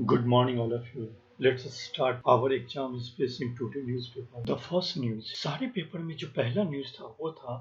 Good morning, all of you. Let's start our exam space in today newspaper. The first news, सारे paper में जो पहला news था वो था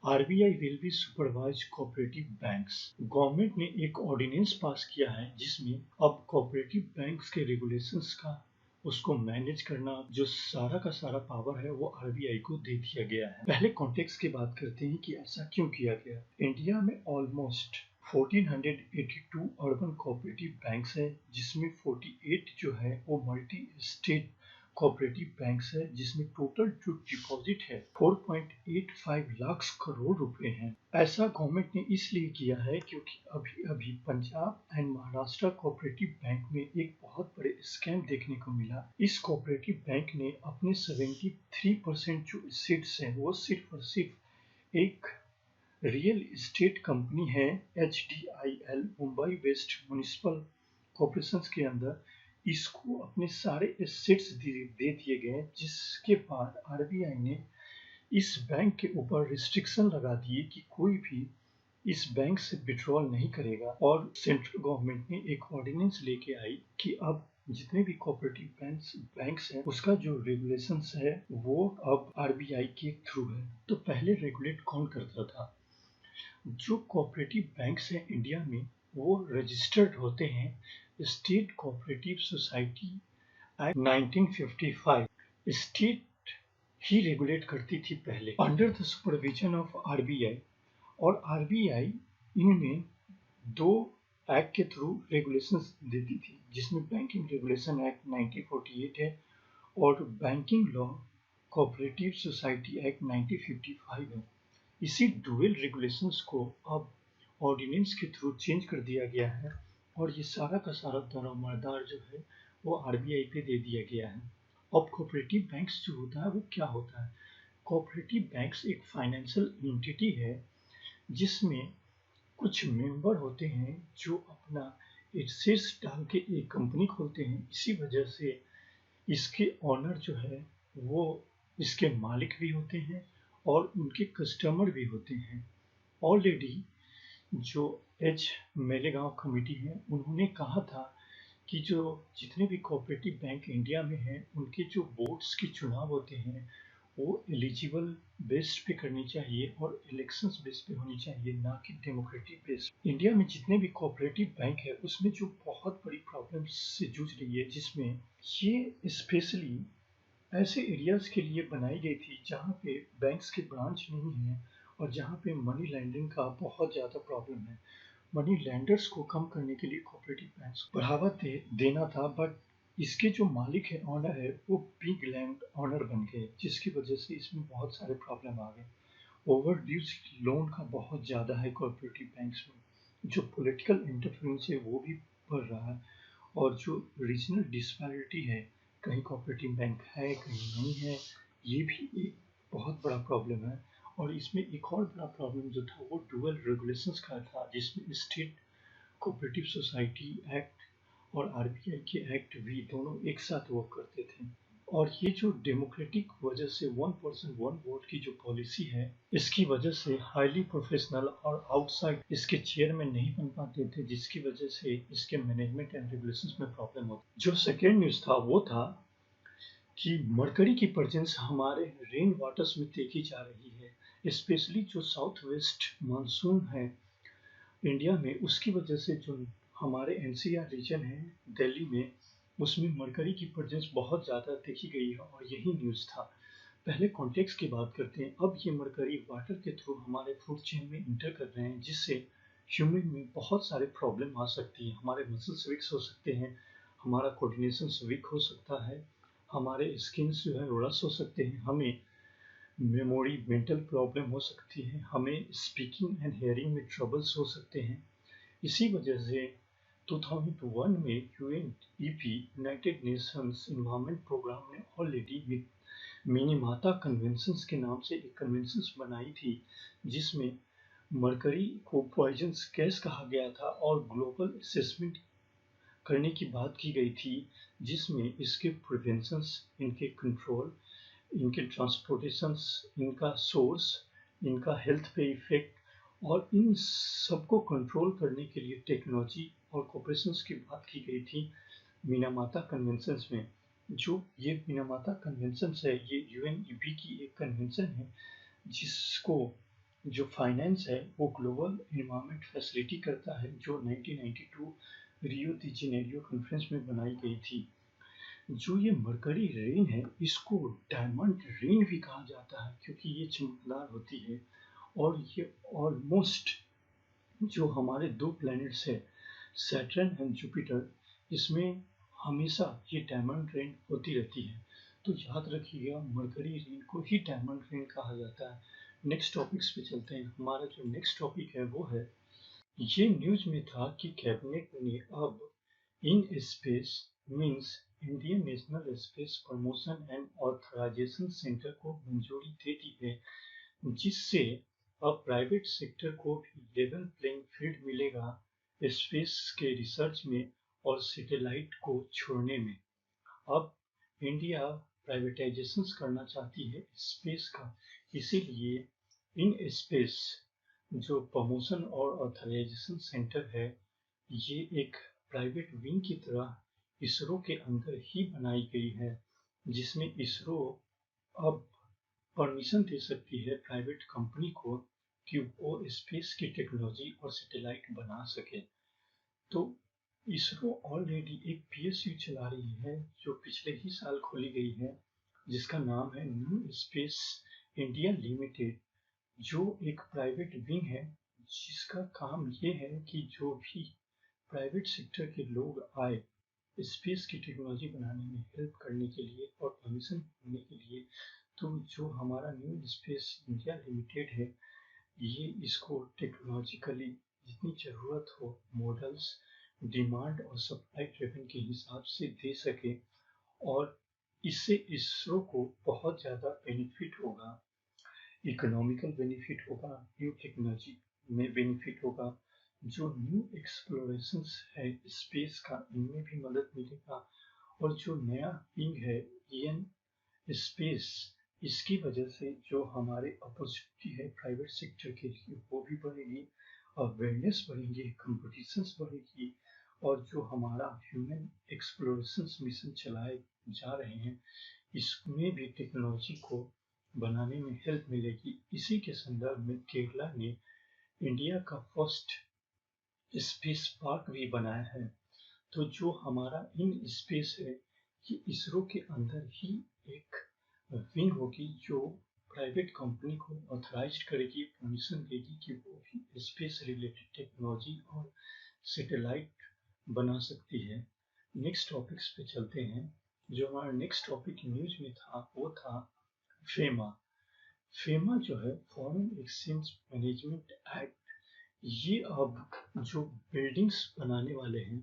RBI will be supervise cooperative banks. Government ने एक ऑर्डिनेंस पास किया है जिसमें अब कोऑपरेटिव बैंक्स के रेगुलेशंस का उसको मैनेज करना जो सारा का सारा पावर है वो आरबीआई को दे दिया गया है। पहले कॉन्टेक्स्ट की बात करते हैं कि ऐसा क्यों किया गया। इंडिया में ऑलमोस्ट 1482 अर्बन कोऑपरेटिव बैंक्स है जिसमें 48 जो है वो मल्टी स्टेट कोऑपरेटिव बैंक्स है जिसमें टोटल जो डिपॉजिट है 4.85 लाख करोड़ रुपए हैं। ऐसा गवर्नमेंट ने इसलिए किया है क्योंकि अभी अभी Punjab and Maharashtra cooperative bank में एक बहुत बड़े स्कैम देखने को मिला। इस कोऑपरेटिव बैंक ने अपने 73% जो एसेट्स हैं वो सिर्फ और सिर्फ एक रियल एस्टेट कंपनी है HDIL Mumbai west municipal corporation के अंदर इसको अपने सारे एसेट्स दे दिए गए, जिसके बाद आरबीआई ने इस बैंक के ऊपर रिस्ट्रिक्शन लगा दिए कि कोई भी इस बैंक से विड्रॉल नहीं करेगा। और सेंट्रल गवर्नमेंट ने एक ऑर्डिनेंस लेके आई कि अब जितने भी कोऑपरेटिव बैंक्स हैं उसका जो रेगुलेशंस है वो अब आरबीआई के थ्रू है। तो पहले रेगुलेट कौन करता था? जो कोऑपरेटिव बैंक्स हैं इंडिया में वो रजिस्टर्ड होते हैं state cooperative society act 1955। State ही रेगुलेट करती थी पहले under the supervision of RBI, और आरबीआई इनमें दो एक्ट के थ्रू रेगुलेशंस देती थी जिसमें बैंकिंग रेगुलेशन एक्ट 1948 है और banking law cooperative society act 1955 है। इसी डुअल रेगुलेशंस को अब ऑर्डिनेंस के थ्रू चेंज कर दिया गया है और ये सारा का सारा दारोमदार जो है वो आरबीआई पे दे दिया गया है। अब कोऑपरेटिव बैंक्स जो होता है वो क्या होता है? कोऑपरेटिव बैंक्स एक फाइनेंशियल एंटिटी है जिसमें कुछ मेंबर होते हैं जो अपना एसेट्स डाल के एक कंपनी खोलते हैं। इसी वजह से इसके ऑनर जो है वो इसके मालिक भी होते हैं और उनके कस्टमर भी होते हैं। ऑलरेडी जो एच मेलेगांव कमेटी है उन्होंने कहा था कि जो जितने भी कोऑपरेटिव बैंक इंडिया में हैं उनके जो बोर्ड्स के चुनाव होते हैं वो एलिजिबल बेस पे करनी चाहिए और इलेक्शंस बेस पे होनी चाहिए, ना कि डेमोक्रेटिक बेस। इंडिया में जितने भी कोऑपरेटिव बैंक है उसमें जो बहुत बड़ी प्रॉब्लम्स से जूझ रही है जिसमें ये स्पेशली ऐसे एरियाज के लिए बनाई गई थी जहाँ पे बैंक्स के ब्रांच नहीं है और जहाँ पे मनी लैंडिंग का बहुत ज़्यादा प्रॉब्लम है। मनी लैंडर्स को कम करने के लिए कोऑपरेटिव बैंक्स को बढ़ावा देना था, बट इसके जो मालिक है ऑनर है वो बिग लैंड ऑनर बन गए जिसकी वजह से इसमें बहुत सारे प्रॉब्लम आ गए। ओवर ड्यूज लोन का बहुत ज़्यादा है कोऑपरेटिव बैंक्स में, जो पॉलिटिकल इंटरफेरेंस है वो भी बढ़ रहा है और जो रीजनल डिस्पैरिटी है, कहीं कोऑपरेटिव बैंक है कहीं नहीं है, ये भी एक बहुत बड़ा प्रॉब्लम है। और इसमें एक और बड़ा प्रॉब्लम जो था वो डुअल रेगुलेशंस का था जिसमें स्टेट कोऑपरेटिव सोसाइटी एक्ट और आरबीआई के एक्ट भी दोनों एक साथ वर्क करते थे। और ये जो डेमोक्रेटिक वजह से 1 पर्सन 1 वोट की जो पॉलिसी है इसकी वजह से हाईली प्रोफेशनल और आउटसाइड इसके चेयरमैन नहीं बन पाते थे, जिसकी वजह से इसके मैनेजमेंट एंड रेगुलेशंस में प्रॉब्लम होती। जो सेकेंड न्यूज था वो था कि मरकरी की प्रेजेंस हमारे रेन वाटर्स में देखी जा रही है, स्पेशली जो साउथ वेस्ट मानसून है इंडिया में उसकी वजह से जो हमारे एनसीआर रीजन है दिल्ली में उसमें मरकरी की प्रेजेंस बहुत ज़्यादा देखी गई है और यही न्यूज़ था। पहले कॉन्टेक्स्ट की बात करते हैं। अब ये मरकरी वाटर के थ्रू हमारे फूड चेन में इंटर कर रहे हैं जिससे ह्यूमन में बहुत सारे प्रॉब्लम आ सकती है। हमारे मसल्स वीक हो सकते हैं, हमारा कोऑर्डिनेशन वीक हो सकता है, हमारे स्किन जो है रस हो सकते हैं, हमें मेमोरी मेंटल प्रॉब्लम हो सकती है, हमें स्पीकिंग एंड हेयरिंग में ट्रबल्स हो सकते हैं। इसी वजह से 2001 में UNEP united nations environment programme ने ऑलरेडी मिनीमाता कन्वेंशंस के नाम से एक कन्वेंशंस बनाई थी जिसमें मरकरी को पॉइजनस गैस कहा गया था और ग्लोबल असेसमेंट करने की बात की गई थी जिसमें इसके प्रिवेंशंस, इनके कंट्रोल, इनके ट्रांसपोर्टेशंस, इनका सोर्स, इनका हेल्थ पे इफेक्ट और इन सबको कंट्रोल करने के लिए टेक्नोलॉजी और कोऑपरेशंस की बात की गई थी मिनामाता कन्वेंशंस में, जो ये मिनामाता कन्वेंशंस है ये यूएनईपी की एक कन्वेंशन है जिसको जो फाइनेंस है वो ग्लोबल इन्वायरमेंट फैसिलिटी करता है, जो 1992 रियो दी जेनेरियो कॉन्फ्रेंस में बनाई गई थी। जो ये मरकरी रेन है इसको डायमंड रेन भी कहा जाता है क्योंकि ये चमकदार होती है, और ये ऑलमोस्ट जो हमारे दो प्लैनेट्स है सैटर्न एंड जुपिटर, इसमें हमेशा ये डायमंड रेन होती रहती है। तो याद रखिएगा मरकरी रेन को ही डायमंड रेन कहा जाता है। नेक्स्ट टॉपिक्स पे चलते हैं। हमारा जो नेक्स्ट टॉपिक है वो है, ये न्यूज में था कि कैबिनेट ने अब IN space means Indian national space promotion and authorisation centre को मंजूरी दे दी है, जिससे अब प्राइवेट सेक्टर को भी लेवल प्लेइंग फील्ड मिलेगा स्पेस के रिसर्च में और सैटेलाइट को छोड़ने में। अब इंडिया प्राइवेटाइजेशन करना चाहती है स्पेस का, इसीलिए इन स्पेस जो प्रमोशन और ऑथराइजेशन सेंटर है ये एक प्राइवेट विंग की तरह इसरो के अंदर ही बनाई गई है, जिसमें इसरो अब परमिशन दे सकती है प्राइवेट कंपनी को कि वो स्पेस की टेक्नोलॉजी और सैटेलाइट बना सके। तो इसरो ऑलरेडी एक पीएसयू चला रही है जो पिछले ही साल खोली गई है, जिसका नाम है न्यू स्पेस इंडिया लिमिटेड, जो एक प्राइवेट विंग है जिसका काम ये है कि जो भी प्राइवेट सेक्टर के लोग आए स्पेस की टेक्नोलॉजी बनाने में हेल्प करने के लिए और परमिशन देने के लिए, तो जो हमारा न्यू स्पेस इंडिया लिमिटेड है ये इसको टेक्नोलॉजिकली जितनी ज़रूरत हो मॉडल्स डिमांड और सप्लाई ड्रिवन के हिसाब से दे सके, और इससे इसरो को बहुत ज़्यादा बेनिफिट होगा। इकोनॉमिकल बेनिफिट होगा, न्यू टेक्नोलॉजी में बेनिफिट होगा, जो न्यू एक्सप्लोरेशंस है स्पेस का इनमें भी मदद मिलेगा, और जो नया विंग है ईएन स्पेस, इसकी वजह से जो हमारे अपॉर्चुनिटी है प्राइवेट सेक्टर के लिए वो भी बढ़ेगी, अवेयरनेस बढ़ेगी, कंपटीशंस बढ़ेगी, और जो हमारा ह्यूमन एक्सप्लोरेशंस मिशन चलाए जा रहे हैं इसमें भी टेक्नोलॉजी को बनाने में हेल्प मिलेगी। इसी के संदर्भ में केरला ने इंडिया का फर्स्ट स्पेस पार्क भी बनाया है। तो जो हमारा इन स्पेस है ये इसरो के अंदर ही एक विंग होगी जो प्राइवेट कंपनी को ऑथराइज करेगी, परमिशन देगी कि वो भी स्पेस रिलेटेड टेक्नोलॉजी और सैटेलाइट बना सकती है। नेक्स्ट टॉपिक्स पे चलते हैं। जो हमारा नेक्स्ट टॉपिक न्यूज में था वो था फेमा। फेमा जो है फॉरेन एक्सचेंज मैनेजमेंट एक्ट, ये अब जो बिल्डिंग्स बनाने वाले हैं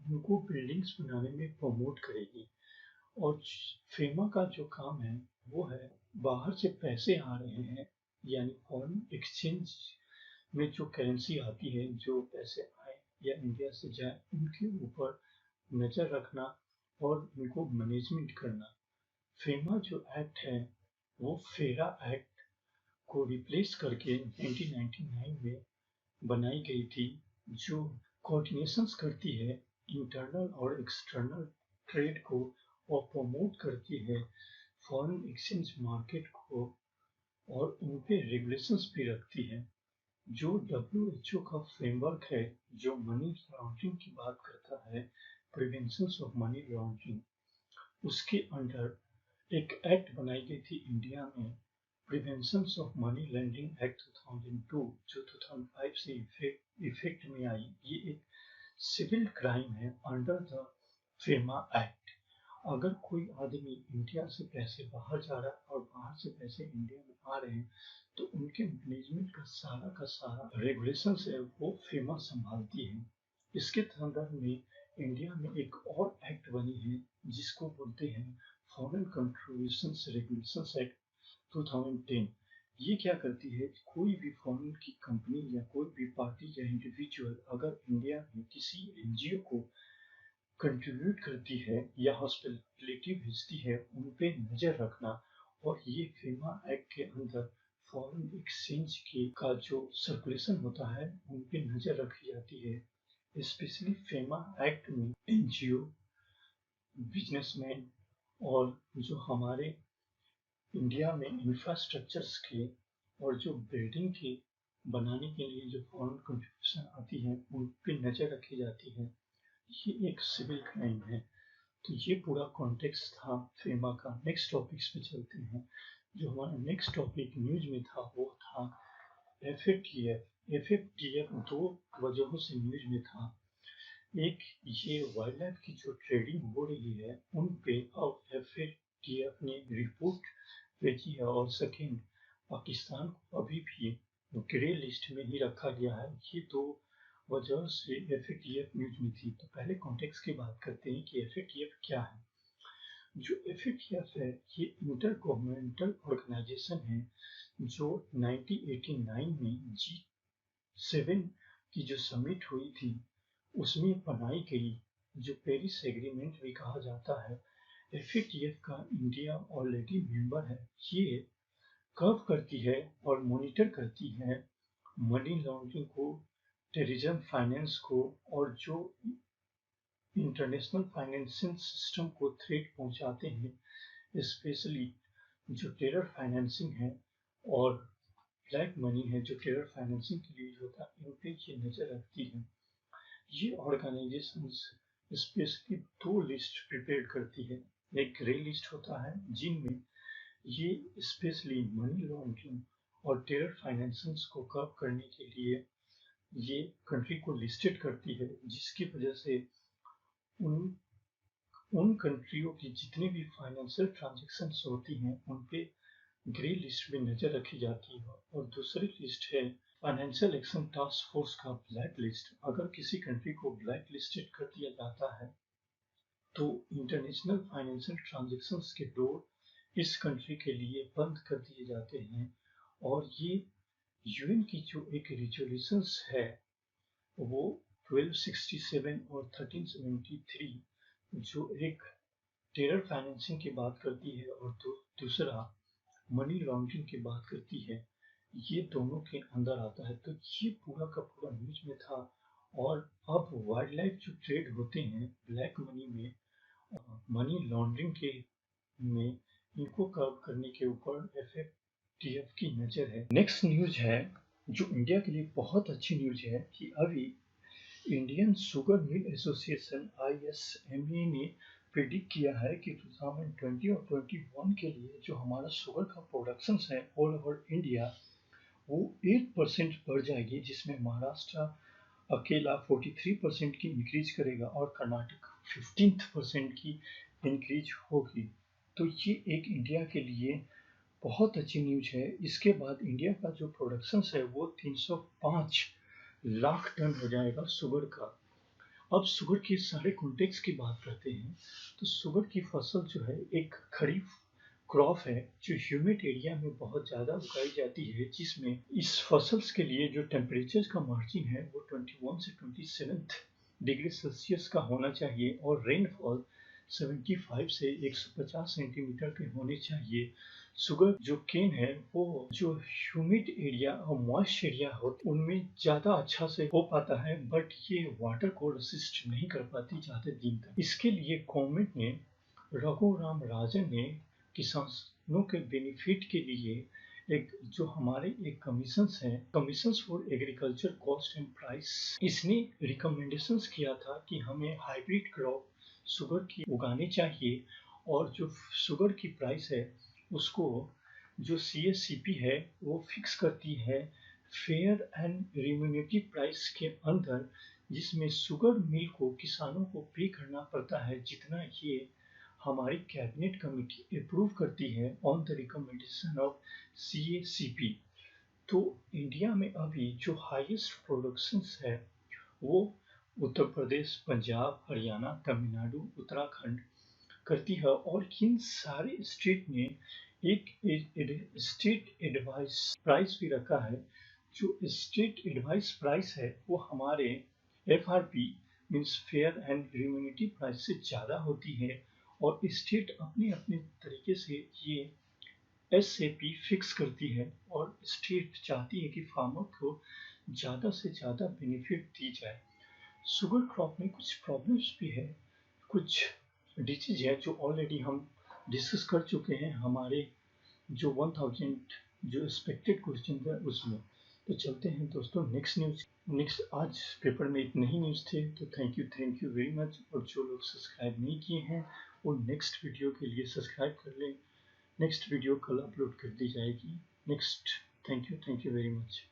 उनको बिल्डिंग्स बनाने में प्रमोट करेगी, और फेमा का जो काम है वो है बाहर से पैसे आ रहे हैं यानी फॉरेन एक्सचेंज में जो करेंसी आती है, जो पैसे आए या इंडिया से जाए उनके ऊपर नज़र रखना और उनको मैनेजमेंट करना। फेमा जो एक्ट है वो फेरा एक्ट को रिप्लेस करके 1999 में बनाई गई थी, जो कोऑर्डिनेशंस करती है इंटरनल और एक्सटर्नल ट्रेड को और प्रमोट करती है फॉरेन एक्सचेंज मार्केट को, और उन पे रेगुलेशंस भी रखती है। जो डब्ल्यूएचओ का फ्रेमवर्क है जो मनी लॉन्ड्रिंग की बात करता है, प्रिवेंशन ऑफ मनी लॉन्ड्रिंग, उसके अंडर एक एक्ट बनाई गई थी इंडिया में, prevention of money laundering act 2002, जो 2005 से इफेक्ट में आई। ये एक सिविल क्राइम है अंडर द फेमा एक्ट। अगर कोई आदमी इंडिया से पैसे बाहर जा रहा है और बाहर से पैसे इंडिया में आ रहे हैं तो उनके मैनेजमेंट का सारा रेगुलेशंस है वो फेमा संभालती है। इसके संदर्भ में इंडिया में एक और एक्ट बनी है जिसको बोलते हैं फॉरेन कंट्रीब्यूशंस रेगुलेशंस एक्ट 2010। ये क्या करती है, कोई भी फॉरेन की कंपनी या कोई भी पार्टी या इंडिविजुअल अगर इंडिया में किसी एनजीओ को कंट्रीब्यूट करती है या हॉस्पिटलिटी भेजती है उन पे नज़र रखना, और ये फेमा एक्ट के अंदर फॉरेन एक्सचेंज के का जो सर्कुलेशन होता है उन पे नज़र रखी जाती है। स्पेशली फेमा एक्ट में एनजीओ बिजनेसमैन और जो हमारे इंडिया में इंफ्रास्ट्रक्चर्स के और जो बिल्डिंग के बनाने के लिए जो फॉरेन कंट्रीब्यूशन आती है उन पे नज़र रखी जाती है, ये एक सिविल क्राइम है। तो ये पूरा कॉन्टेक्स्ट था फेमा का। नेक्स्ट टॉपिक्स पे चलते हैं। जो हमारा नेक्स्ट टॉपिक न्यूज में था वो था एफएटीएफ। एफएटीएफ दो वजहों से न्यूज में था। एक, ये वाइल्ड लाइफ की जो ट्रेडिंग हो रही है उन पे अब एफएटीएफ ने रिपोर्ट भेजी है, और सेकेंड, पाकिस्तान को अभी भी ग्रे लिस्ट में ही रखा गया है। ये दो वजह से एफएटीएफ न्यूज में थी। तो पहले कॉन्टेक्स्ट की बात करते हैं कि एफएटीएफ क्या है। जो एफएटीएफ है ये इंटर गवर्नमेंटल ऑर्गेनाइजेशन है जो 1989 में G7 की जो समिट हुई थी उसमें बनाई गई, जो पेरिस एग्रीमेंट भी कहा जाता है। एफएटीएफ का इंडिया ऑलरेडी मेंबर है। ये कर्व करती है और मॉनिटर करती है मनी लॉन्ड्रिंग को, टेररिज्म फाइनेंस को, और जो इंटरनेशनल फाइनेंशियल सिस्टम को थ्रेट पहुंचाते हैं, स्पेशली जो टेरर फाइनेंसिंग है और ब्लैक मनी है जो टेरर फाइनेंसिंग के लिए होता है, इन पे ये नजर रखती है। ये ऑर्गेनाइजेशंस स्पेशली दो लिस्ट प्रिपेयर करती है। एक ग्रे लिस्ट होता है जिनमें ये स्पेशली मनी लॉन्ड्रिंग और टेरर फाइनेंसिंग को कर्व करने के लिए ये कंट्री को लिस्टेड करती है, जिसकी वजह से उन उन कंट्रियों की जितनी भी फाइनेंशियल ट्रांजेक्शन्स होती हैं उन पे ग्रे लिस्ट में नजर रखी जाती है। और दूसरी लिस्ट है फाइनेंशियल एक्शन टास्क फोर्स का ब्लैक लिस्ट। अगर किसी कंट्री को ब्लैक लिस्टेड कर दिया जाता है तो इंटरनेशनल फाइनेंशियल ट्रांजेक्शन्स के डोर इस कंट्री के लिए बंद कर दिए जाते हैं। और ये यूएन की जो एक रिजोल्यूशंस है वो 1267 और 1373, जो एक टेरर फाइनेंसिंग की बात करती है और दूसरा मनी लॉन्ड्रिंग की बात करती है, ये दोनों के अंदर आता है। तो ये पूरा का पूरा न्यूज में था। और अब वाइल्ड लाइफ जो ट्रेड होते हैं ब्लैक मनी में, मनी लॉन्ड्रिंग के में, इनको कर्व करने के ऊपर एफएटीएफ की नज़र है। नेक्स्ट न्यूज है जो इंडिया के लिए बहुत अच्छी न्यूज है कि अभी Indian sugar mill association ISMA ने प्रिडिक्ट किया है कि 2020 और 21 के लिए जो हमारा शुगर का प्रोडक्शन है ऑल ओवर इंडिया वो 8% बढ़ जाएगी, जिसमें महाराष्ट्र अकेला 43% की इंक्रीज करेगा और कर्नाटक 15% की इंक्रीज होगी। तो ये एक इंडिया के लिए बहुत अच्छी न्यूज है। इसके बाद इंडिया का जो प्रोडक्शन है वो 305 लाख टन हो जाएगा शुगर का। अब शुगर के सारे कॉन्टेक्स्ट की बात करते हैं। तो शुगर की फसल जो है एक खरीफ क्रॉप है जो ह्यूमिड एरिया में बहुत ज़्यादा उगाई जाती है, जिसमें इस फसल के लिए जो टेम्परेचर का मार्जिन है वो 21 से 27 डिग्री सेल्सियस का होना चाहिए और रेनफॉल 75 से 150 सेंटीमीटर के होने चाहिए। शुगर जो केन है वो जो ह्यूमिड एरिया और मॉइस्ट एरिया हो उनमें ज़्यादा अच्छा से हो पाता है, बट ये वाटर को रेसिस्ट नहीं कर पाती ज़्यादा दिन तक। इसके लिए गवर्नमेंट ने, रघुराम राजन ने किसानों के बेनिफिट के लिए एक जो हमारे एक कमीशंस है, commissions for agriculture cost and price, इसने रिकमेंडेशंस किया था कि हमें हाइब्रिड क्रॉप शुगर की उगानी चाहिए। और जो शुगर की प्राइस है उसको जो CSCP है वो फिक्स करती है फेयर एंड रिम्यूनेटिव प्राइस के अंदर, जिसमें शुगर मिल को किसानों को पे करना पड़ता है जितना ये हमारी कैबिनेट कमेटी अप्रूव करती है on the recommendation of CACP। तो इंडिया में अभी जो हाईएस्ट प्रोडक्शन है वो उत्तर प्रदेश, पंजाब, हरियाणा, तमिलनाडु, उत्तराखंड करती है। और इन सारे स्टेट ने एक स्टेट एडवाइस प्राइस भी रखा है। जो स्टेट एडवाइस प्राइस है वो हमारे FRP means fair and रिम्यूनेटिव price से ज़्यादा होती है। और स्टेट अपने अपने तरीके से ये SAP फिक्स करती है और स्टेट चाहती है कि फार्मर को ज़्यादा से ज़्यादा बेनिफिट दी जाए। शुगर क्रॉप में कुछ प्रॉब्लम्स भी है। कुछ डिजीज है जो ऑलरेडी हम डिस्कस कर चुके हैं हमारे जो 1000 जो एक्सपेक्टेड क्वेश्चन है उसमें। तो चलते हैं दोस्तों नेक्स्ट न्यूज। नेक्स्ट आज पेपर में इतने ही न्यूज़ थे, तो थैंक यू वेरी मच। और जो लोग सब्सक्राइब नहीं किए हैं वो नेक्स्ट वीडियो के लिए सब्सक्राइब कर लें। नेक्स्ट वीडियो कल अपलोड कर दी जाएगी। Next, thank you very much.